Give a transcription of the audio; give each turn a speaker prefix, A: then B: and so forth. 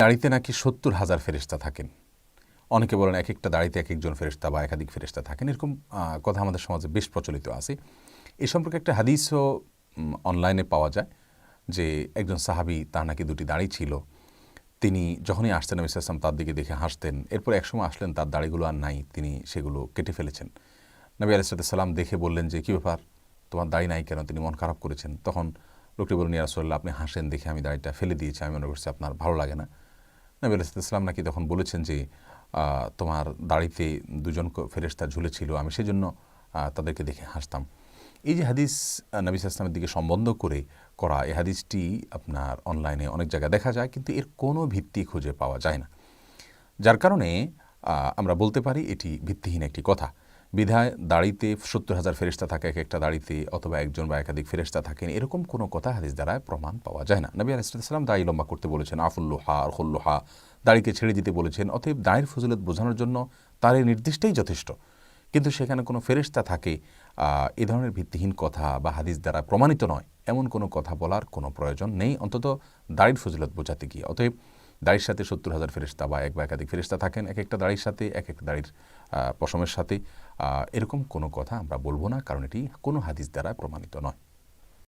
A: দাড়িতে নাকি ৭০,০০০ ফেরেশতা থাকেন। অনেকে বলেন একেকটা দাড়িতে একেকজন ফেরেশতা বা একাধিক ফেরেশতা থাকেন। এরকম কথা আমাদের সমাজে বেশ প্রচলিত আছে। এ সম্পর্কে একটা হাদিসও অনলাইনে পাওয়া যায় যে একজন সাহাবী, তার নাকি ২টি দাড়ি ছিল। তিনি যখনই আসতেন নবী সাল্লাল্লাহু আলাইহি ওয়াসাল্লাম তার দিকে দেখে হাসতেন। এরপর একসময় আসলেন, তার দাড়িগুলো আর নাই, তিনি সেগুলো কেটে ফেলেছেন। নবী আলাইহিস সালাম দেখে বললেন যে, "কী ব্যাপার? তোমার দাড়ি নাই কেন?" তিনি মন খারাপ করেছেন। তখন লোকটি বললেন, "ইয়া রাসূলুল্লাহ, আপনি হাসেন দেখে আমি দাড়িটা ফেলে দিয়েছি। আমি মনে করছি আপনার ভালো লাগে না।" নবী আলাইহিস সালাম নাকি তখন বলেছেন যে, তোমার দাড়িতে ২ জন ফেরেশতা ঝুলেছিল, আমি সেজন্য তাদেরকে দেখে হাসতাম। এই যে হাদিস নবী সাল্লাল্লাহু আলাইহি ওয়াসাল্লামের দিকে সম্বন্ধ করে করা, এই হাদিসটি আপনার অনলাইনে অনেক জায়গায় দেখা যায়, কিন্তু এর কোনো ভিত্তি খুঁজে পাওয়া যায় না। যার কারণে আমরা বলতে পারি এটি ভিত্তিহীন একটি কথা। বিধায় দাড়িতে ৭০,০০০ ফেরেশতা থাকে একেকটা দাড়িতে, অথবা একজন বা একাধিক ফেরেশতা থাকেন, এরকম কোনো কথা হাদিস দ্বারা প্রমাণ পাওয়া যায় না। নবী আলাইহিস সালাম দাড়ি লম্বা করতে বলেছেন, আফুল্লুহা আর খুল্লুহা, দাড়িকে ছেড়ে দিতে বলেছেন। অতএব দাড়ির ফজিলত বোঝানোর জন্য তার এই নির্দিষ্টই যথেষ্ট। কিন্তু সেখানে কোনো ফেরেশতা থাকে, এ ধরনের ভিত্তিহীন কথা বা হাদিস দ্বারা প্রমাণিত নয় এমন কোনো কথা বলার কোনো প্রয়োজন নেই, অন্তত দাড়ির ফজিলত বোঝাতে গিয়ে। অতএব দাড়ির সাথে ৭০,০০০ ফেরেশতা বা এক বা একাধিক ফেরেশতা থাকেন, একেকটা দাড়ির সাথে, একেকটা দাড়ির পশমের সাথে, এরকম কোনো কথা আমরা বলবো না, কারণ এটি কোনো হাদিস দ্বারা প্রমাণিত নয়।